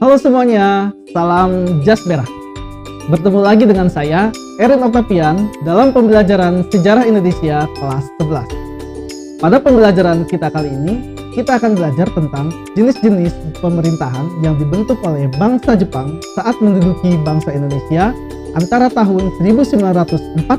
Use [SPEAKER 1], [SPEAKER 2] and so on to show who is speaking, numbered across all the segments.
[SPEAKER 1] Halo semuanya, salam Jas Merah. Bertemu lagi dengan saya, Erin Octavian, dalam pembelajaran Sejarah Indonesia kelas 11. Pada pembelajaran kita kali ini, kita akan belajar tentang jenis-jenis pemerintahan yang dibentuk oleh bangsa Jepang saat menduduki bangsa Indonesia antara tahun 1941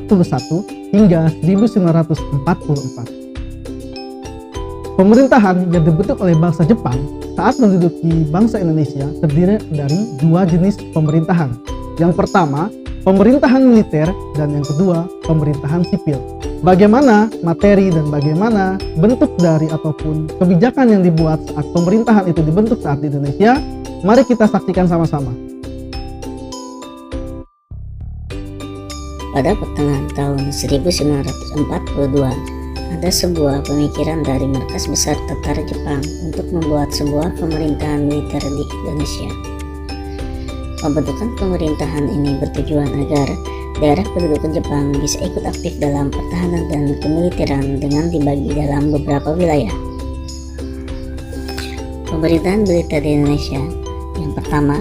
[SPEAKER 1] hingga 1944. Pemerintahan yang dibentuk oleh bangsa Jepang saat menduduki bangsa Indonesia terdiri dari dua jenis pemerintahan. Yang pertama, pemerintahan militer, dan yang kedua, pemerintahan sipil. Bagaimana materi dan bagaimana bentuk dari ataupun kebijakan yang dibuat saat pemerintahan itu dibentuk saat di Indonesia, mari kita saksikan sama-sama.
[SPEAKER 2] Pada pertengahan tahun 1942, ada sebuah pemikiran dari markas besar tentara Jepang untuk membuat sebuah pemerintahan militer di Indonesia. Pembentukan pemerintahan ini bertujuan agar daerah pendudukan Jepang bisa ikut aktif dalam pertahanan dan kemiliteran dengan dibagi dalam beberapa wilayah. Pemerintahan militer di Indonesia. Yang pertama,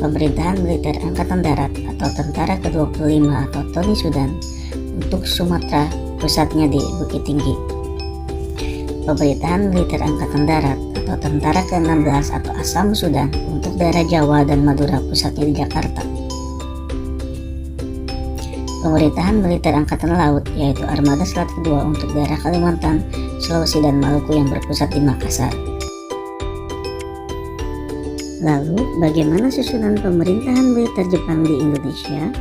[SPEAKER 2] pemerintahan militer Angkatan Darat atau Tentara ke-25 atau TNI Sudan untuk Sumatera, pusatnya di Bukit Tinggi. Pemerintahan militer Angkatan Darat atau Tentara ke-16 atau Asam Sudan untuk daerah Jawa dan Madura, pusatnya di Jakarta. Pemerintahan militer Angkatan Laut yaitu Armada Selat Kedua untuk daerah Kalimantan, Sulawesi dan Maluku yang berpusat di Makassar. Lalu, bagaimana susunan pemerintahan militer Jepang di Indonesia?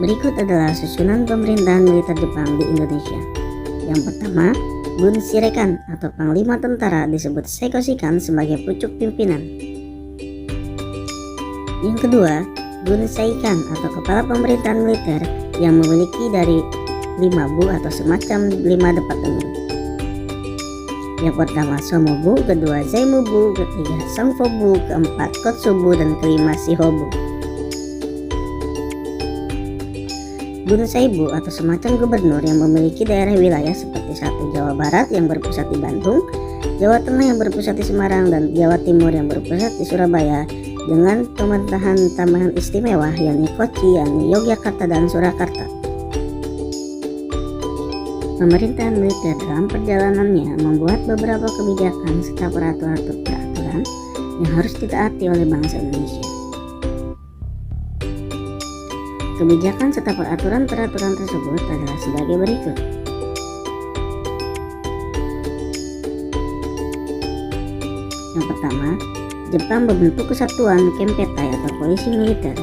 [SPEAKER 2] Berikut adalah susunan pemerintahan militer Jepang di Indonesia. Yang pertama, Bunshirekan atau Panglima Tentara disebut Seikoshikan sebagai pucuk pimpinan. Yang kedua, Bunseikan atau Kepala Pemerintahan Militer yang memiliki dari 5 bu atau semacam 5 departemen. Yang pertama Somobu, kedua Zaimubu, ketiga Sangfobu, keempat Kotsubu, dan kelima Shihobu. Bunseibu atau semacam gubernur yang memiliki daerah wilayah seperti 1 Jawa Barat yang berpusat di Bandung, Jawa Tengah yang berpusat di Semarang, dan Jawa Timur yang berpusat di Surabaya dengan pemerintahan tambahan istimewa yakni Kochi, yakni Yogyakarta dan Surakarta. Pemerintahan militer dalam perjalanannya membuat beberapa kebijakan serta peraturan yang harus ditaati oleh bangsa Indonesia. Kebijakan serta peraturan tersebut adalah sebagai berikut. Yang pertama, Jepang membentuk kesatuan Kempeitai atau polisi militer.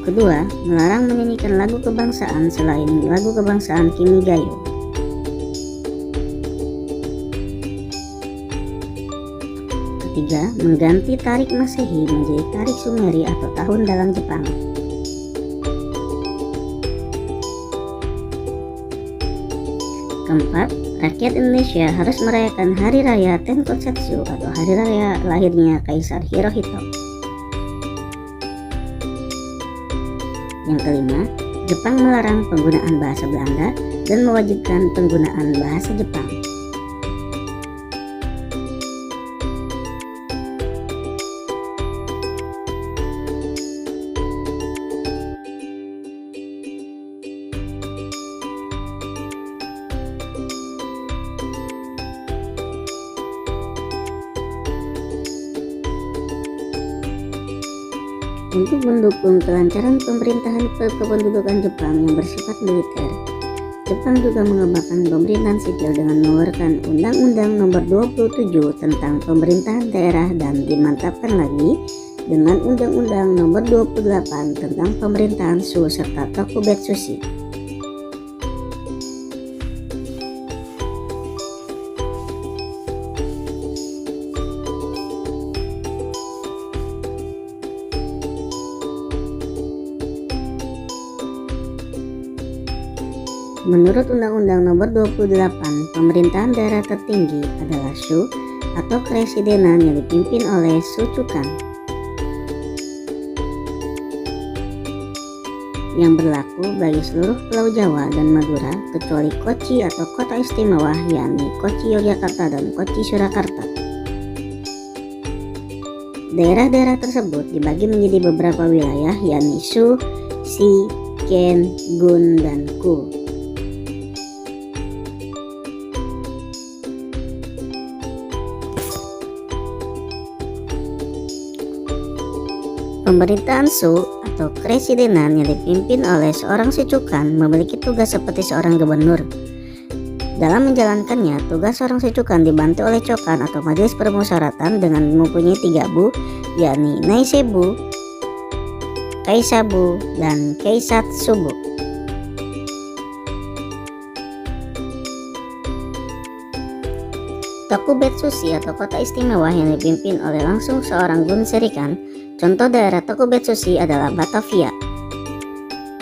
[SPEAKER 2] Kedua, melarang menyanyikan lagu kebangsaan selain lagu kebangsaan Kimigayo. Ketiga, mengganti tarik Masehi menjadi tarik Sumeri atau tahun dalam Jepang. Keempat, rakyat Indonesia harus merayakan Hari Raya Tenkotsetsu atau Hari Raya lahirnya Kaisar Hirohito. Yang kelima, Jepang melarang penggunaan bahasa Belanda dan mewajibkan penggunaan bahasa Jepang. Untuk mendukung kelancaran pemerintahan kependudukan Jepang yang bersifat militer, Jepang juga mengembangkan pemerintahan sipil dengan mengeluarkan Undang-Undang Nomor 27 tentang Pemerintahan Daerah dan dimantapkan lagi dengan Undang-Undang Nomor 28 tentang Pemerintahan Shu serta Tokubetsushi. Menurut Undang-Undang Nomor 28, pemerintahan daerah tertinggi adalah Shu atau Kepresidenan yang dipimpin oleh Shuchukan. yang berlaku bagi seluruh Pulau Jawa dan Madura kecuali Koci atau Kota Istimewa, yakni Koci Yogyakarta dan Koci Surakarta. Daerah-daerah tersebut dibagi menjadi beberapa wilayah, yakni Su, Si, Ken, Gun, dan Ku. Pemerintahan Su atau Kresidenan yang dipimpin oleh seorang Secukan memiliki tugas seperti seorang gubernur. Dalam menjalankannya, tugas seorang Secukan dibantu oleh Cokan atau Majelis Permusyawaratan dengan mempunyai 3 bu, yakni Naisebu, Kaisabu, dan Keisatsubu. Tokubetsushi atau Kota Istimewa yang dipimpin oleh langsung seorang Gun Serikan. Contoh daerah Tokubetsushi adalah Batavia.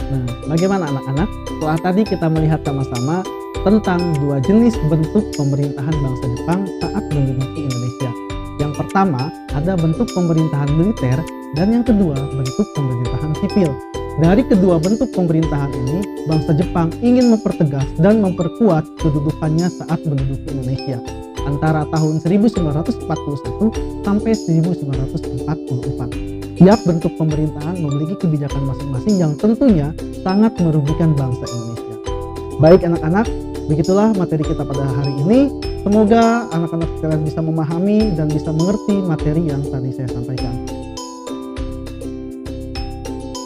[SPEAKER 1] Nah, bagaimana anak-anak? Setelah tadi kita melihat sama-sama tentang 2 jenis bentuk pemerintahan bangsa Jepang saat menduduki Indonesia. Yang pertama ada bentuk pemerintahan militer dan yang kedua bentuk pemerintahan sipil. Dari kedua bentuk pemerintahan ini, bangsa Jepang ingin mempertegas dan memperkuat kedudukannya saat menduduki Indonesia antara tahun 1941 sampai 1944. Tiap bentuk pemerintahan memiliki kebijakan masing-masing yang tentunya sangat merugikan bangsa Indonesia. Baik anak-anak, begitulah materi kita pada hari ini. Semoga anak-anak sekalian bisa memahami dan bisa mengerti materi yang tadi saya sampaikan.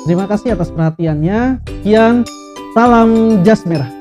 [SPEAKER 1] Terima kasih atas perhatiannya. Sekian, salam jas merah.